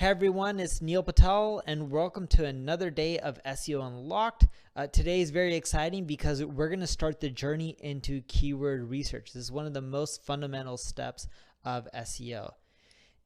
Hey everyone, it's Neil Patel and welcome to another day of SEO Unlocked. Today is very exciting because we're going to start the journey into keyword research. This is one of the most fundamental steps of SEO.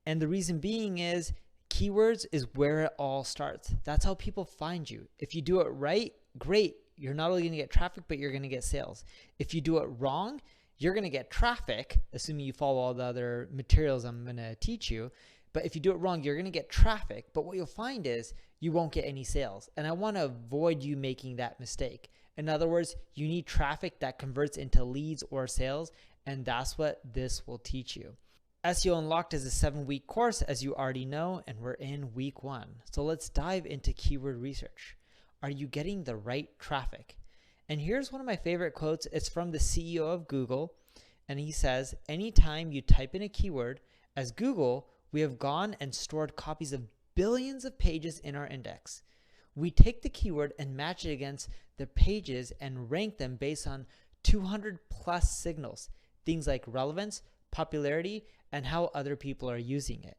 And the reason being is keywords is where it all starts. That's how people find you. If you do it right, great. You're not only going to get traffic, but you're going to get sales. If you do it wrong, you're going to get traffic, assuming you follow all the other materials I'm going to teach you. But if you do it wrong, you're going to get traffic. But what you'll find is you won't get any sales. And I want to avoid you making that mistake. In other words, you need traffic that converts into leads or sales. And that's what this will teach you. SEO Unlocked is a 7-week course, as you already know, and we're in week 1. So let's dive into keyword research. Are you getting the right traffic? And here's one of my favorite quotes. It's from the CEO of Google. And he says, anytime you type in a keyword, as Google, we have gone and stored copies of billions of pages in our index. We take the keyword and match it against the pages and rank them based on 200 plus signals, things like relevance, popularity, and how other people are using it.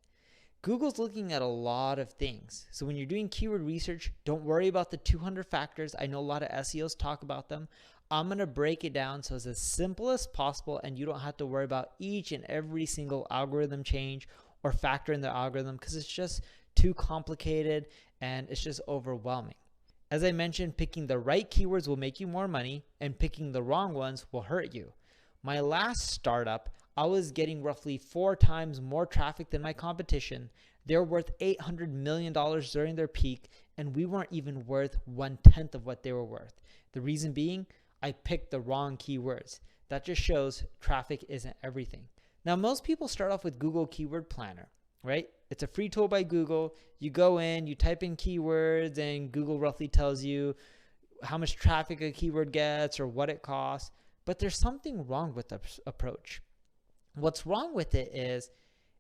Google's looking at a lot of things. So when you're doing keyword research, don't worry about the 200 factors. I know a lot of SEOs talk about them. I'm going to break it down so it's as simple as possible and you don't have to worry about each and every single algorithm change or factor in the algorithm because it's just too complicated and it's just overwhelming. As I mentioned, picking the right keywords will make you more money and picking the wrong ones will hurt you. My last startup, I was getting roughly 4 times more traffic than my competition. They're worth $800 million during their peak and we weren't even worth 1/10 of what they were worth. The reason being, I picked the wrong keywords. That just shows traffic isn't everything. Now, most people start off with Google Keyword Planner, right? It's a free tool by Google. You go in, you type in keywords, and Google roughly tells you how much traffic a keyword gets or what it costs. But there's something wrong with the approach. What's wrong with it is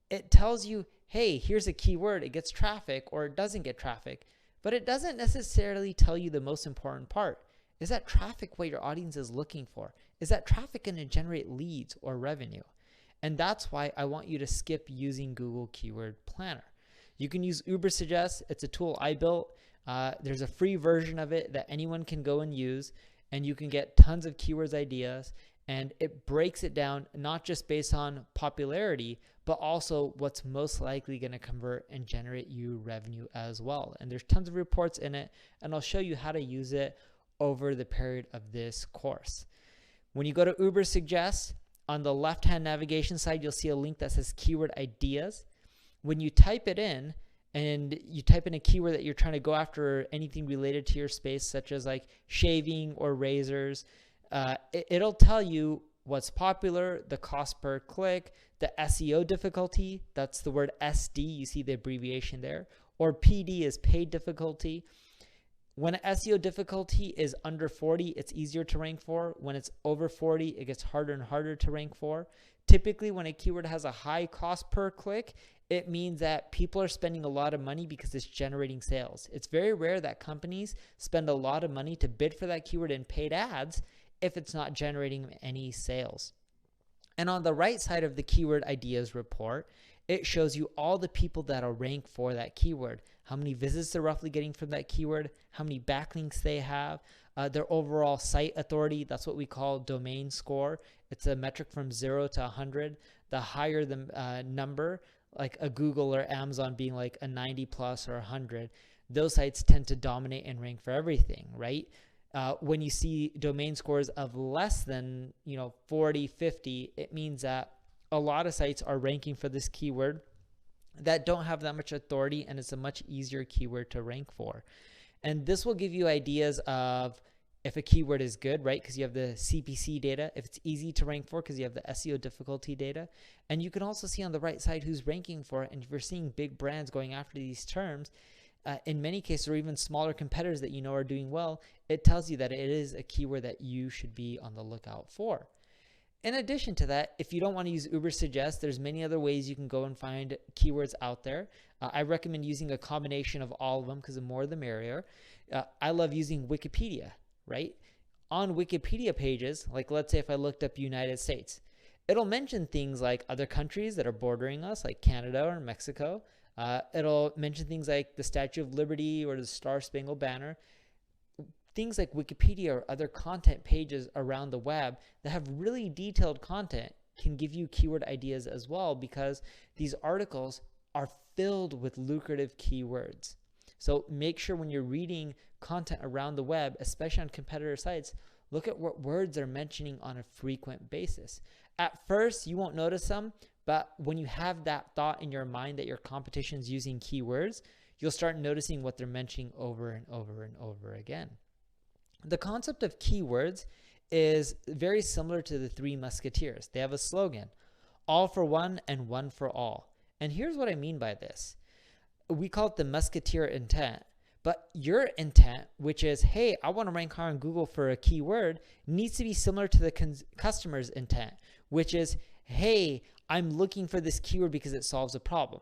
it tells you, hey, here's a keyword, it gets traffic or it doesn't get traffic. But it doesn't necessarily tell you the most important part. Is that traffic what your audience is looking for? Is that traffic going to generate leads or revenue? And that's why I want you to skip using Google Keyword Planner. You can use Ubersuggest. It's a tool I built. There's a free version of it that anyone can go and use, and you can get tons of keywords ideas, and it breaks it down not just based on popularity, but also what's most likely going to convert and generate you revenue as well. And there's tons of reports in it, and I'll show you how to use it over the period of this course. When you go to Ubersuggest, on the left-hand navigation side, you'll see a link that says keyword ideas. When you type it in and you type in a keyword that you're trying to go after, anything related to your space, such as like shaving or razors, it'll tell you what's popular, the cost per click, the SEO difficulty, that's the word SD, you see the abbreviation there, or PD is paid difficulty. When SEO difficulty is under 40, it's easier to rank for. When it's over 40, it gets harder and harder to rank for. Typically, when a keyword has a high cost per click, it means that people are spending a lot of money because it's generating sales. It's very rare that companies spend a lot of money to bid for that keyword in paid ads if it's not generating any sales. And on the right side of the keyword ideas report, it shows you all the people that are ranked for that keyword, how many visits they're roughly getting from that keyword, how many backlinks they have, their overall site authority. That's what we call domain score. It's a metric from 0 to 100. The higher the number, like a Google or Amazon being like a 90 plus or 100, those sites tend to dominate and rank for everything, right? When you see domain scores of less than 40, 50, it means that a lot of sites are ranking for this keyword that don't have that much authority, and it's a much easier keyword to rank for. And this will give you ideas of if a keyword is good, right? Because you have the CPC data, if it's easy to rank for because you have the SEO difficulty data. And you can also see on the right side who's ranking for it. And if you're seeing big brands going after these terms, in many cases, or even smaller competitors that you know are doing well, it tells you that it is a keyword that you should be on the lookout for. In addition to that, if you don't want to use Ubersuggest, there's many other ways you can go and find keywords out there. I recommend using a combination of all of them because the more the merrier. I love using Wikipedia, right? On Wikipedia pages, like let's say if I looked up United States, it'll mention things like other countries that are bordering us, like Canada or Mexico. It'll mention things like the Statue of Liberty or the Star Spangled Banner. Things like Wikipedia or other content pages around the web that have really detailed content can give you keyword ideas as well, because these articles are filled with lucrative keywords. So make sure when you're reading content around the web, especially on competitor sites, look at what words they're mentioning on a frequent basis. At first, you won't notice them, but when you have that thought in your mind that your competition is using keywords, you'll start noticing what they're mentioning over and over and over again. The concept of keywords is very similar to the Three Musketeers. They have a slogan, all for one and one for all. And here's what I mean by this. We call it the musketeer intent, but your intent, which is, hey, I want to rank higher on Google for a keyword, needs to be similar to the customer's intent, which is, hey, I'm looking for this keyword because it solves a problem.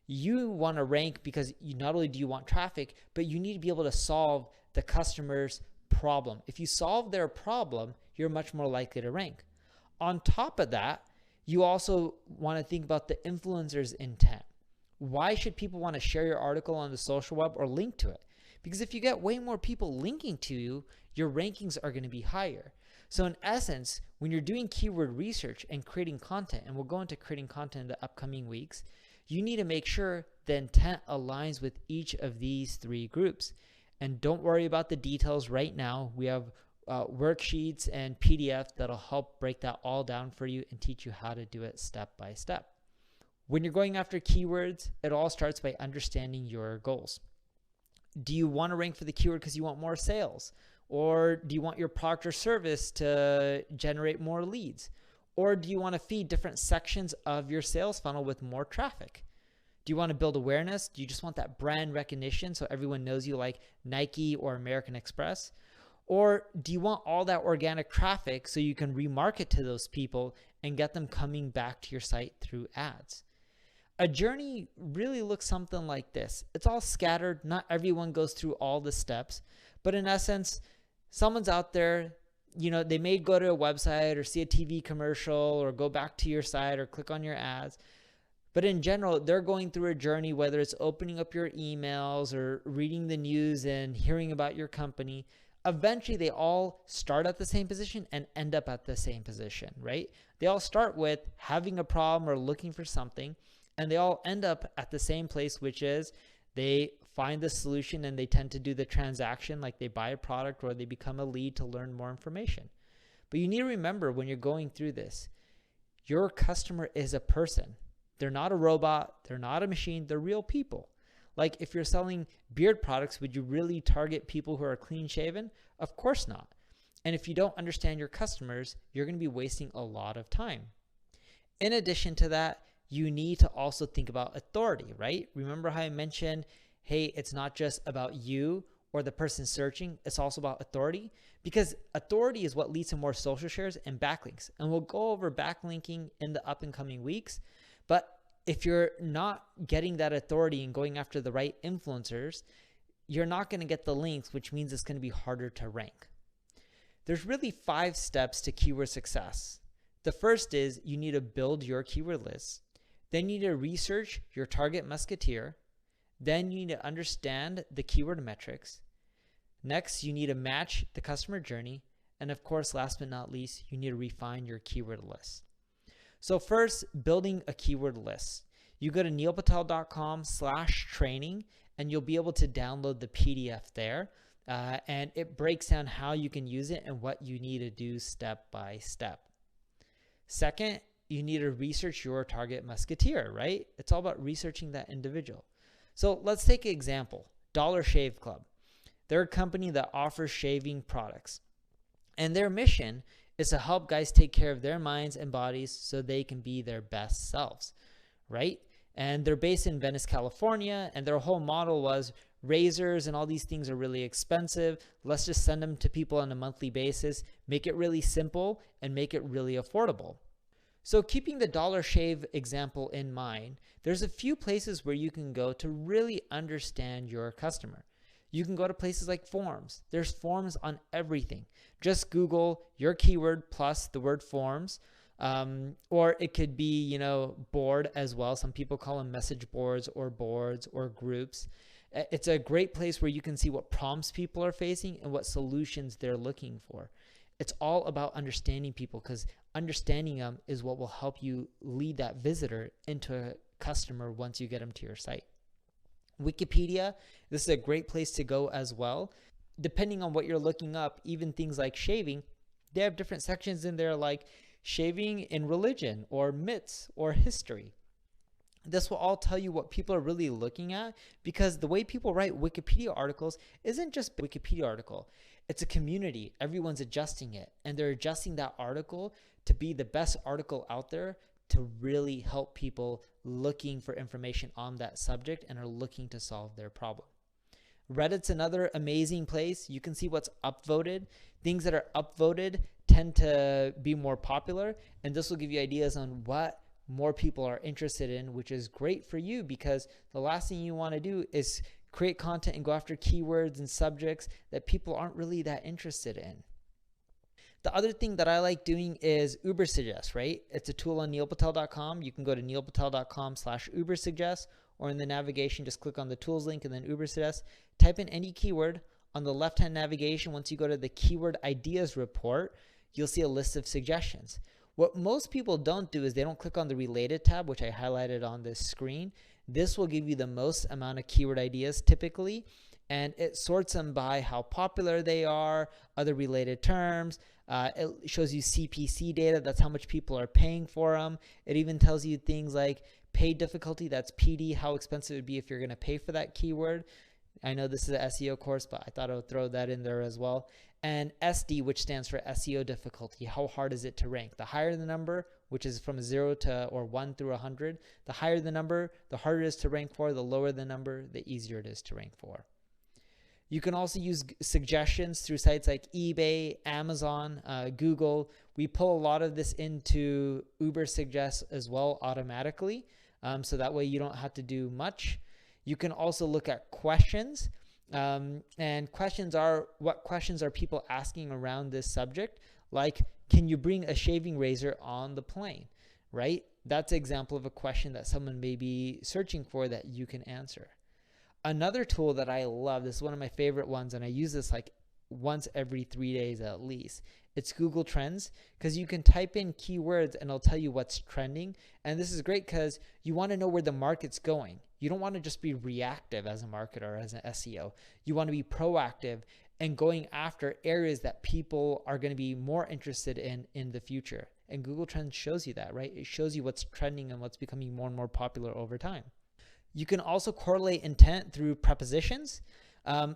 You want to rank because not only do you want traffic, but you need to be able to solve the customer's problem. If you solve their problem, you're much more likely to rank. On top of that, you also want to think about the influencer's intent. Why should people want to share your article on the social web or link to it? Because if you get way more people linking to you, your rankings are going to be higher. So in essence, when you're doing keyword research and creating content, and we'll go into creating content in the upcoming weeks, you need to make sure the intent aligns with each of these three groups. And don't worry about the details right now. We have worksheets and PDFs that'll help break that all down for you and teach you how to do it step by step. When you're going after keywords, it all starts by understanding your goals. Do you want to rank for the keyword because you want more sales? Or do you want your product or service to generate more leads? Or do you want to feed different sections of your sales funnel with more traffic? Do you want to build awareness? Do you just want that brand recognition so everyone knows you, like Nike or American Express? Or do you want all that organic traffic so you can remarket to those people and get them coming back to your site through ads? A journey really looks something like this. It's all scattered. Not everyone goes through all the steps, but in essence, someone's out there, they may go to a website or see a TV commercial or go back to your site or click on your ads. But in general, they're going through a journey, whether it's opening up your emails or reading the news and hearing about your company. Eventually, they all start at the same position and end up at the same position, right? They all start with having a problem or looking for something, and they all end up at the same place, which is they find the solution and they tend to do the transaction, like they buy a product or they become a lead to learn more information. But you need to remember when you're going through this, your customer is a person. They're not a robot. They're not a machine. They're real people. Like if you're selling beard products, would you really target people who are clean shaven? Of course not. And if you don't understand your customers, you're going to be wasting a lot of time. In addition to that, you need to also think about authority, right? Remember how I mentioned, hey, it's not just about you or the person searching, it's also about authority, because authority is what leads to more social shares and backlinks. And we'll go over backlinking in the up and coming weeks. But if you're not getting that authority and going after the right influencers, you're not going to get the links, which means it's going to be harder to rank. There's really 5 steps to keyword success. The first is you need to build your keyword list. Then you need to research your target musketeer. Then you need to understand the keyword metrics. Next, you need to match the customer journey. And of course, last but not least, you need to refine your keyword list. So first, building a keyword list. You go to neilpatel.com/training and you'll be able to download the PDF there. And it breaks down how you can use it and what you need to do step by step. Second, you need to research your target musketeer, right? It's all about researching that individual. So let's take an example, Dollar Shave Club. They're a company that offers shaving products. And their mission is to help guys take care of their minds and bodies so they can be their best selves, right? And they're based in Venice, California, and their whole model was razors and all these things are really expensive. Let's just send them to people on a monthly basis, make it really simple, and make it really affordable. So keeping the Dollar Shave example in mind, there's a few places where you can go to really understand your customer. You can go to places like forums. There's forums on everything. Just Google your keyword plus the word forums. Or it could be, you know, board as well. Some people call them message boards or groups. It's a great place where you can see what problems people are facing and what solutions they're looking for. It's all about understanding people, because understanding them is what will help you lead that visitor into a customer once you get them to your site. Wikipedia, this is a great place to go as well. Depending on what you're looking up, even things like shaving, they have different sections in there like shaving in religion or myths or history. This will all tell you what people are really looking at, because the way people write Wikipedia articles isn't just a Wikipedia article. It's a community. Everyone's adjusting it, and they're adjusting that article to be the best article out there to really help people looking for information on that subject and are looking to solve their problem. Reddit's another amazing place. You can see what's upvoted. Things that are upvoted tend to be more popular, and this will give you ideas on what more people are interested in, which is great for you, because the last thing you want to do is create content and go after keywords and subjects that people aren't really that interested in. The other thing that I like doing is Ubersuggest, right? It's a tool on neilpatel.com. You can go to neilpatel.com/Ubersuggest, or in the navigation, just click on the tools link and then Ubersuggest. Type in any keyword. On the left-hand navigation, once you go to the keyword ideas report, you'll see a list of suggestions. What most people don't do is they don't click on the related tab, which I highlighted on this screen. This will give you the most amount of keyword ideas typically, and it sorts them by how popular they are, other related terms. It shows you CPC data, that's how much people are paying for them. It even tells you things like paid difficulty, that's PD, how expensive it would be if you're going to pay for that keyword. I know this is an SEO course, but I thought I would throw that in there as well. And SD, which stands for SEO difficulty. How hard is it to rank? The higher the number, which is from 0 to or 1 through 100, the higher the number, the harder it is to rank for. The lower the number, the easier it is to rank for. You can also use suggestions through sites like eBay, Amazon, Google. We pull a lot of this into Ubersuggest as well automatically, so that way you don't have to do much. You can also look at questions, and questions are, what questions are people asking around this subject? Like, can you bring a shaving razor on the plane, right? That's an example of a question that someone may be searching for that you can answer. Another tool that I love, this is one of my favorite ones, and I use this like once every 3 days at least. It's Google Trends, because you can type in keywords and it'll tell you what's trending. And this is great because you want to know where the market's going. You don't want to just be reactive as a marketer or as an SEO. You want to be proactive and going after areas that people are going to be more interested in the future. And Google Trends shows you that, right? It shows you what's trending and what's becoming more and more popular over time. You can also correlate intent through prepositions.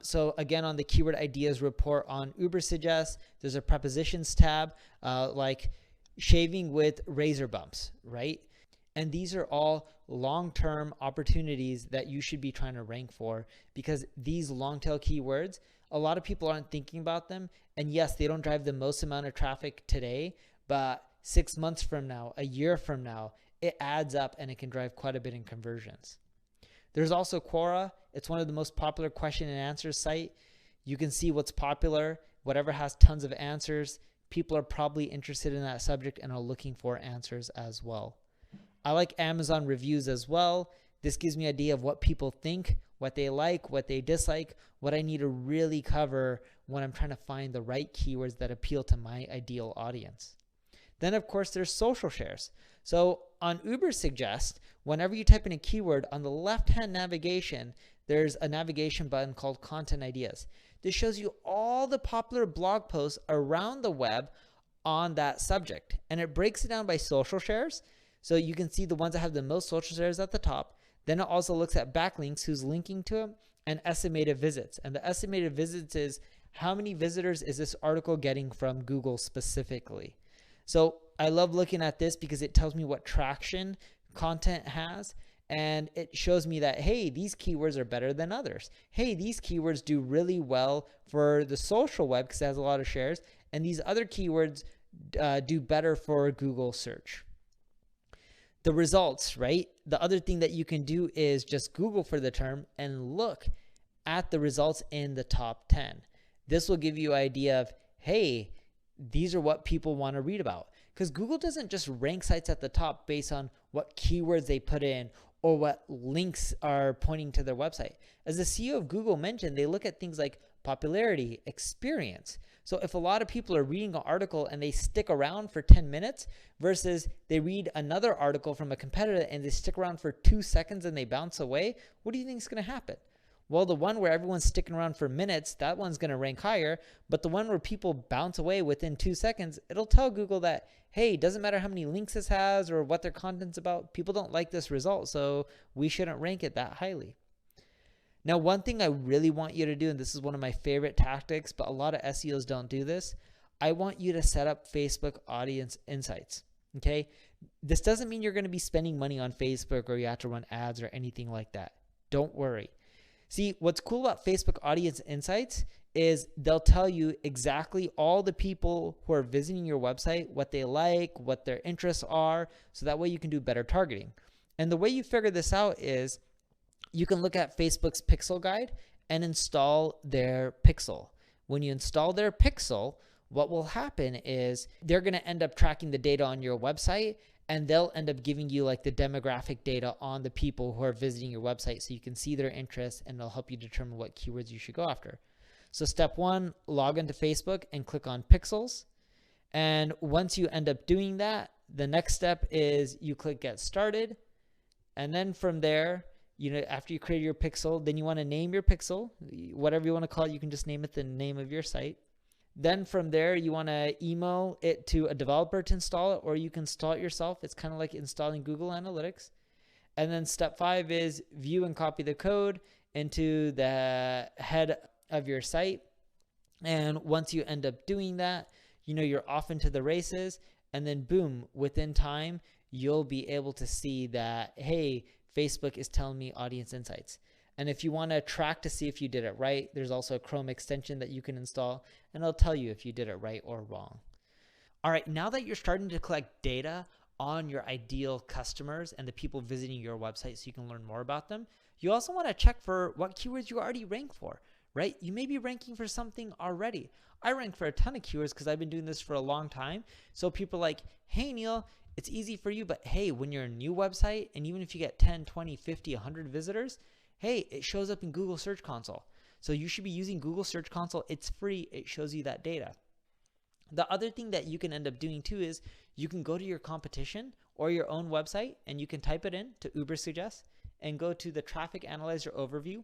So again, on the keyword ideas report on Ubersuggest, there's a prepositions tab, like shaving with razor bumps, right? And these are all long-term opportunities that you should be trying to rank for, because these long-tail keywords, a lot of people aren't thinking about them. And yes, they don't drive the most amount of traffic today, but 6 months from now, a year from now, it adds up and it can drive quite a bit in conversions. There's also Quora. It's one of the most popular question and answer site. You can see what's popular. Whatever has tons of answers, people are probably interested in that subject and are looking for answers as well. I like Amazon reviews as well. This gives me an idea of what people think, what they like, what they dislike, what I need to really cover when I'm trying to find the right keywords that appeal to my ideal audience. Then, of course, there's social shares. So on Ubersuggest, whenever you type in a keyword, on the left-hand navigation, there's a navigation button called Content Ideas. This shows you all the popular blog posts around the web on that subject, and it breaks it down by social shares. So you can see the ones that have the most social shares at the top. Then it also looks at backlinks, who's linking to them, and estimated visits. And the estimated visits is how many visitors is this article getting from Google specifically. So I love looking at this because it tells me what traction content has, and it shows me that, hey, these keywords are better than others. Hey, these keywords do really well for the social web because it has a lot of shares, and these other keywords do better for Google search. The results, right? The other thing that you can do is just Google for the term and look at the results in the top 10. This will give you an idea of, hey, these are what people want to read about. because Google doesn't just rank sites at the top based on what keywords they put in or what links are pointing to their website. As the CEO of Google mentioned, they look at things like popularity, experience. So if a lot of people are reading an article and they stick around for 10 minutes versus they read another article from a competitor and they stick around for 2 seconds and they bounce away, what do you think is going to happen? Well, the one where everyone's sticking around for minutes, that one's going to rank higher. But the one where people bounce away within 2 seconds, it'll tell Google that, hey, doesn't matter how many links this has or what their content's about, people don't like this result, so we shouldn't rank it that highly. Now, one thing I really want you to do, and this is one of my favorite tactics, but a lot of SEOs don't do this, I want you to set up Facebook audience insights, okay? This doesn't mean you're going to be spending money on Facebook or you have to run ads or anything like that. Don't worry. See, what's cool about Facebook audience insights is they'll tell you exactly all the people who are visiting your website, what they like, what their interests are, so that way you can do better targeting. And the way you figure this out is you can look at Facebook's pixel guide and install their pixel. When you install their pixel, what will happen is they're going to end up tracking the data on your website, and they'll end up giving you like the demographic data on the people who are visiting your website so you can see their interests, and it'll help you determine what keywords you should go after. So step one, log into Facebook and click on pixels. And once you end up doing that, the next step is you click get started. And then from there, after you create your pixel, then you want to name your pixel, whatever you want to call it. You can just name it the name of your site. Then from there, you want to email it to a developer to install it, or you can install it yourself. It's kind of like installing Google Analytics. And then step 5 is view and copy the code into the head of your site. And once you end up doing that, you're off into the races. And then boom, within time, you'll be able to see that, hey, Facebook is telling me audience insights. And if you want to track to see if you did it right, there's also a Chrome extension that you can install, and it'll tell you if you did it right or wrong. All right, now that you're starting to collect data on your ideal customers and the people visiting your website so you can learn more about them, you also want to check for what keywords you already rank for, right? You may be ranking for something already. I rank for a ton of keywords because I've been doing this for a long time. So people are like, hey, Neil, it's easy for you, but hey, when you're a new website, and even if you get 10, 20, 50, 100 visitors, hey, it shows up in Google Search Console. So you should be using Google Search Console. It's free. It shows you that data. The other thing that you can end up doing too is you can go to your competition or your own website and you can type it in to Ubersuggest and go to the Traffic Analyzer Overview.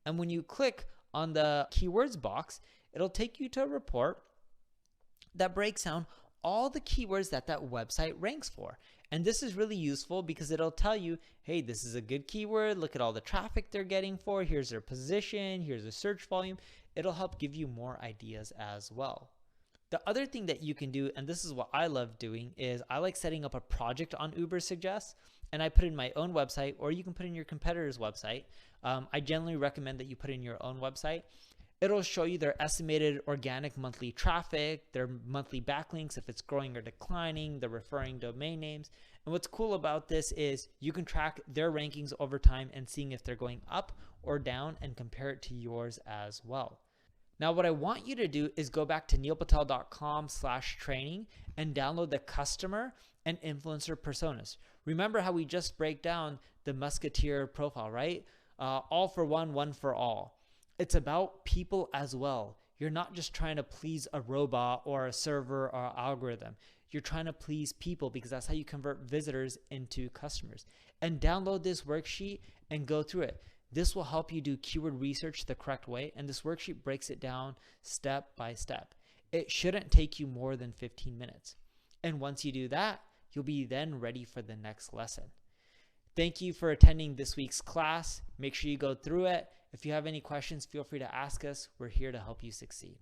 And when you click on the keywords box, it'll take you to a report that breaks down all the keywords that website ranks for. And this is really useful because it'll tell you, hey, this is a good keyword. Look at all the traffic they're getting for. Here's their position. Here's their search volume. It'll help give you more ideas as well. The other thing that you can do, and this is what I love doing, is I like setting up a project on Ubersuggest, and I put in my own website, or you can put in your competitor's website. I generally recommend that you put in your own website. It'll show you their estimated organic monthly traffic, their monthly backlinks, if it's growing or declining, the referring domain names. And what's cool about this is you can track their rankings over time and seeing if they're going up or down and compare it to yours as well. Now, what I want you to do is go back to neilpatel.com/training and download the customer and influencer personas. Remember how we just break down the musketeer profile, right? All for one, one for all. It's about people as well. You're not just trying to please a robot or a server or algorithm. You're trying to please people because that's how you convert visitors into customers. And download this worksheet and go through it. This will help you do keyword research the correct way, and this worksheet breaks it down step by step. It shouldn't take you more than 15 minutes. And once you do that, you'll be then ready for the next lesson. Thank you for attending this week's class. Make sure you go through it. If you have any questions, feel free to ask us. We're here to help you succeed.